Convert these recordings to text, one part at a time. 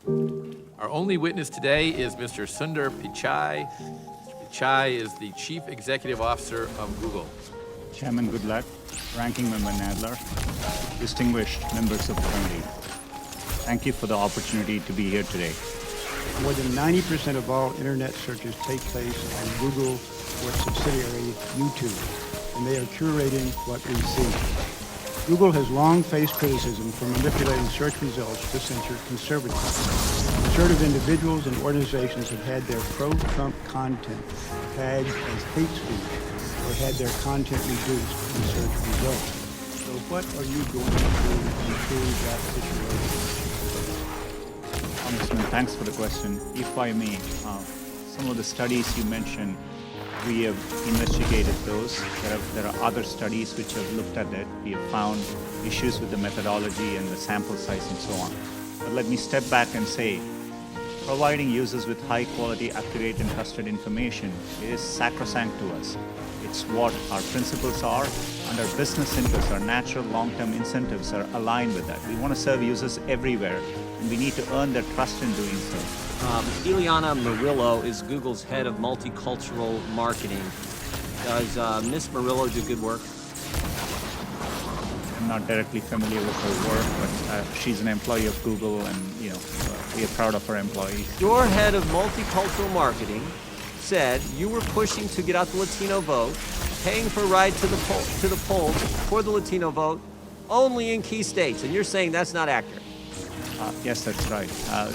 Our only witness today is Mr. Sundar Pichai. Mr. Pichai is the Chief Executive Officer of Google. Chairman Goodluck, Ranking Member Nadler, distinguished members of the committee. Thank you for the opportunity to be here today. More than 90% of all internet searches take place on Google or its subsidiary, YouTube, and they are curating what we see. Google has long faced criticism for manipulating search results to censor conservative. Conservative individuals and organizations have had their pro-Trump content tagged as hate speech or had their content reduced in search results. So what are you going to do to improve that situation? Congressman, thanks for the question. If I may, some of the studies you mentioned, we have investigated those. There are other studies which have looked at it. We have found issues with the methodology and the sample size and so on. But let me step back and say, providing users with high quality, accurate and trusted information is sacrosanct to us. It's what our principles are, and our business interests, our natural long-term incentives are aligned with that. We want to serve users everywhere, and we need to earn their trust in doing so. Ileana Murillo is Google's head of multicultural marketing. Does Ms. Murillo do good work? I'm not directly familiar with her work, but she's an employee of Google, and we are proud of our employees. Your head of multicultural marketing said you were pushing to get out the Latino vote, paying for a ride to the polls for the Latino vote, only in key states, and you're saying that's not accurate. Yes, that's right.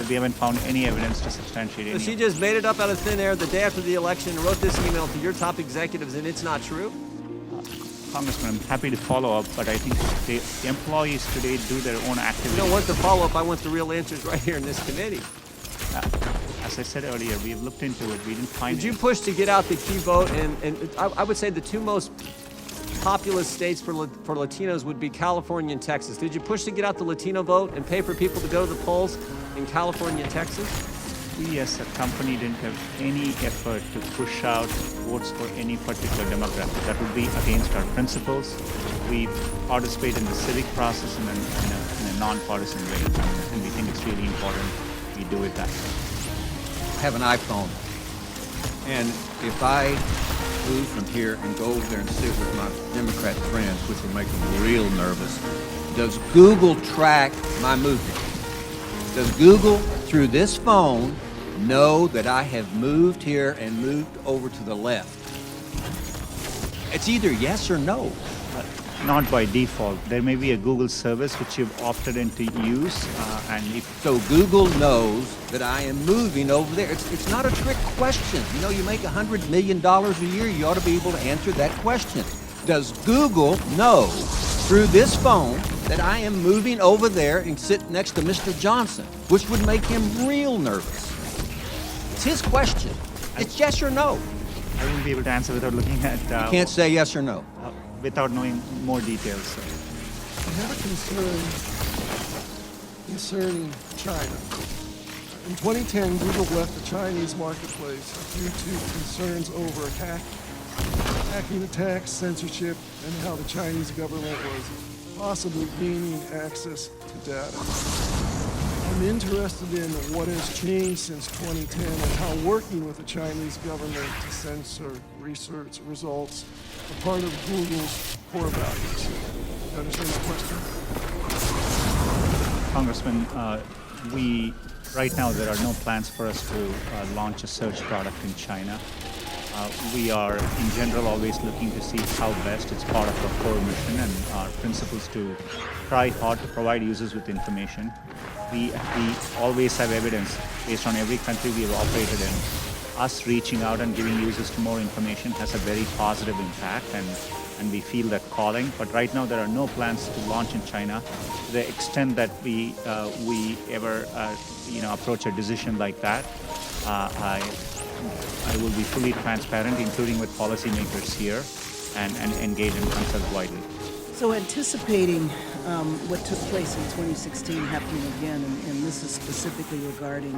We haven't found any evidence to substantiate So any. she just made it up out of thin air the day after the election and wrote this email to your top executives, and it's not true? Congressman, I'm happy to follow up, but I think the employees today do their own activities. You don't want the follow-up, I want the real answers right here in this committee. As I said earlier, we've looked into it. We didn't find Did you push to get out the key vote? And I would say the two most populous states for Latinos would be California and Texas. Did you push to get out the Latino vote and pay for people to go to the polls in California and Texas? We as a company didn't have any effort to push out votes for any particular demographic. That would be against our principles. We participate in the civic process in a non-partisan way, and we think it's really important we do it that way. I have an iPhone, and if I move from here and go over there and sit with my Democrat friends, which will make them real nervous, does Google track my movement? Does Google, through this phone, know that I have moved here and moved over to the left? It's either yes or no. Not by default. There may be a Google service which you've opted in to use, and if So Google knows that I am moving over there. It's not a trick question. You know, you make $100 million a year, you ought to be able to answer that question. Does Google know through this phone that I am moving over there and sit next to Mr. Johnson, which would make him real nervous? It's his question. It's yes or no. I won't be able to answer without looking at... You can't say yes or no. Without knowing more details. So. I have a concern concerning China. In 2010, Google left the Chinese marketplace due to concerns over hacking attacks, censorship, and how the Chinese government was possibly gaining access to data. I'm interested in what has changed since 2010 and how working with the Chinese government to censor research results are part of Google's core values. You understand the question? Congressman, right now there are no plans for us to launch a search product in China. We are, in general, always looking to see how best. It's part of our core mission and our principles to try hard to provide users with information. We always have evidence based on every country we have operated in. Us reaching out and giving users to more information has a very positive impact, and we feel that calling. But right now there are no plans to launch in China. To the extent that we ever approach a decision like that, I will be fully transparent, including with policymakers here, and engage and consult widely. So anticipating what took place in 2016 happening again, and this is specifically regarding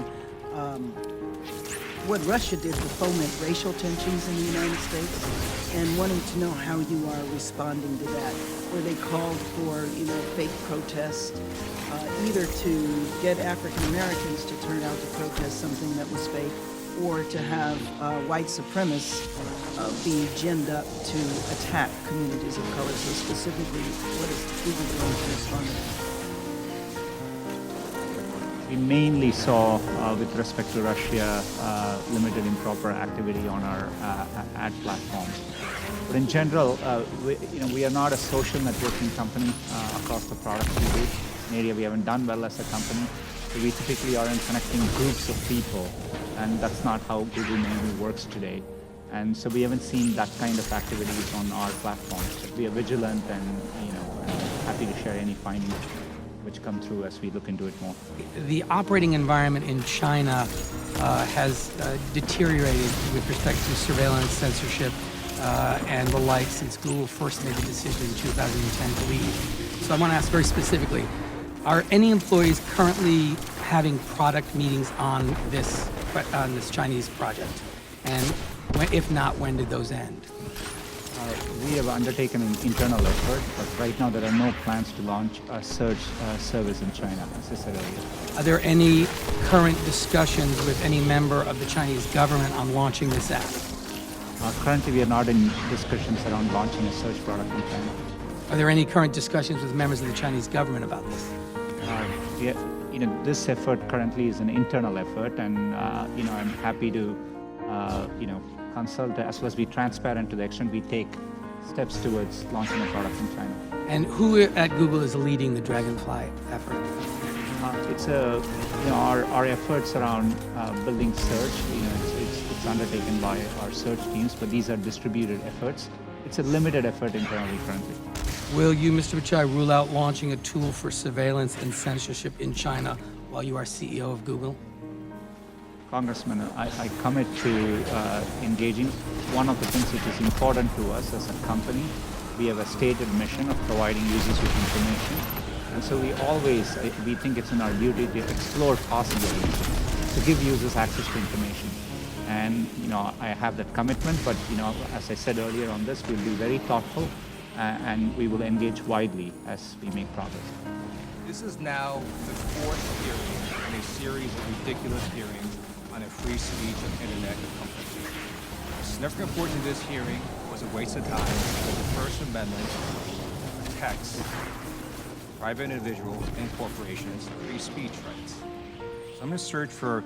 what Russia did to foment racial tensions in the United States, and wanting to know how you are responding to that, where they called for, fake protests, either to get African Americans to turn out to protest something that was fake, or to have white supremacists be ginned up to attack communities of color. So specifically, what is Google doing to respond to that? We mainly saw, with respect to Russia, limited improper activity on our ad platforms. But in general, we are not a social networking company across the products we do. An area we haven't done well as a company. So we typically are in connecting groups of people, and that's not how Google mainly works today. And so we haven't seen that kind of activities on our platforms. But we are vigilant and happy to share any findings which come through as we look into it more. The operating environment in China has deteriorated with respect to surveillance, censorship, and the like since Google first made the decision in 2010 to leave. So I want to ask very specifically, are any employees currently having product meetings on this Chinese project? And if not, when did those end? We have undertaken an internal effort, but right now there are no plans to launch a search service in China, as I said earlier. Are there any current discussions with any member of the Chinese government on launching this app? Currently, we are not in discussions around launching a search product in China. Are there any current discussions with members of the Chinese government about this? This effort currently is an internal effort, and I'm happy to consult as well as be transparent to the extent we take steps towards launching a product in China. And who at Google is leading the Dragonfly effort? It's our efforts around building search. It's undertaken by our search teams, but these are distributed efforts. It's a limited effort internally currently. Will you, Mr. Pichai, rule out launching a tool for surveillance and censorship in China while you are CEO of Google? Congressman, I commit to engaging. One of the things which is important to us as a company, we have a stated mission of providing users with information. And so we think it's in our duty to explore possibilities to give users access to information. And, I have that commitment, but, as I said earlier on this, we'll be very thoughtful and we will engage widely as we make progress. This is now the fourth hearing in a series of ridiculous hearings on a free speech and internet company. The significant portion of this hearing was a waste of time because the First Amendment protects private individuals and corporations' free speech rights. So I'm going to search for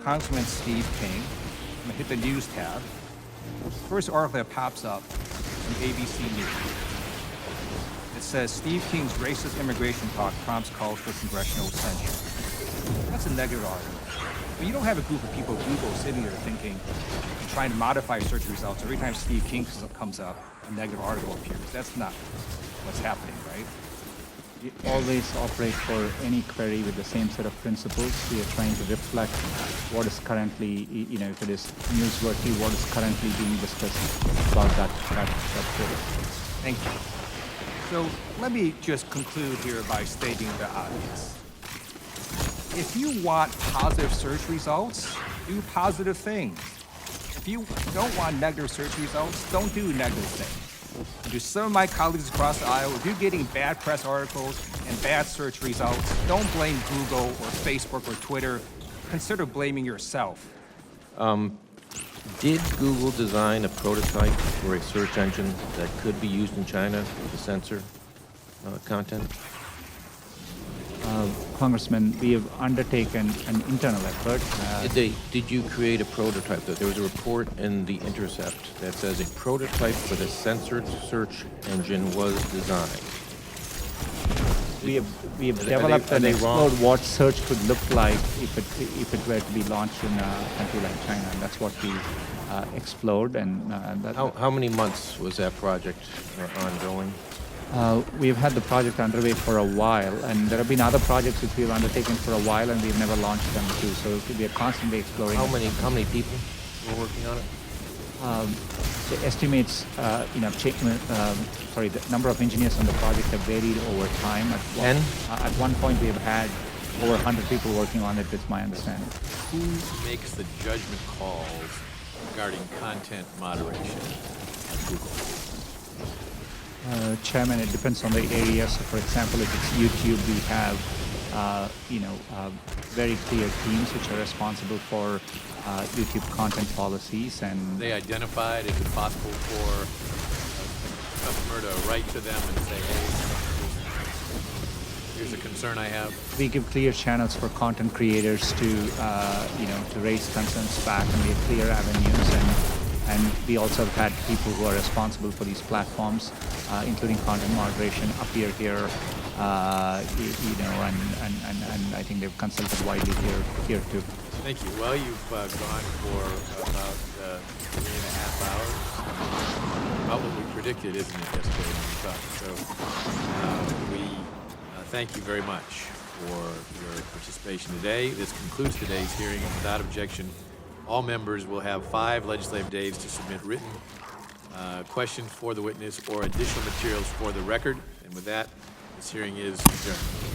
Congressman Steve King. I'm going to hit the news tab. First article that pops up from ABC News. It says Steve King's racist immigration talk prompts calls for congressional censure. That's a negative article. But you don't have a group of people at Google sitting there thinking and trying to modify search results. Every time Steve King comes up, a negative article appears. That's not what's happening, right? We always operate for any query with the same set of principles. We are trying to reflect what is currently, if it is newsworthy, what is currently being discussed about that query. Thank you. So let me just conclude here by stating the obvious. If you want positive search results, do positive things. If you don't want negative search results, don't do negative things. To some of my colleagues across the aisle, if you're getting bad press articles and bad search results, don't blame Google or Facebook or Twitter. Consider blaming yourself. Did Google design a prototype for a search engine that could be used in China to censor content? Congressman, we have undertaken an internal effort. Did you create a prototype? There was a report in The Intercept that says a prototype for the censored search engine was designed. We have developed and explored what search could look like if it were to be launched in a country like China, and that's what we explored. And how many months was that project ongoing? We've had the project underway for a while, and there have been other projects which we've undertaken for a while, and we've never launched them too. So we are constantly exploring. How many people were working on it? The estimates, the number of engineers on the project have varied over time. At one point, we have had over 100 people working on it, is my understanding. Who makes the judgment calls regarding content moderation at Google? Chairman, it depends on the area. So, for example, if it's YouTube, we have very clear teams which are responsible for YouTube content policies, and They identified, is it possible for a customer to write to them and say, hey, here's a concern I have? we give clear channels for content creators to to raise concerns back, and we have clear avenues, and we also have had people who are responsible for these platforms, including content moderation, appear here, and I think they've consulted widely here too. Thank you. Well, you've gone for about 3.5 hours. About what we predicted, isn't it, yesterday when we talked? So we thank you very much for your participation today. This concludes today's hearing, and without objection, all members will have 5 legislative days to submit written questions for the witness or additional materials for the record. And with that, this hearing is adjourned.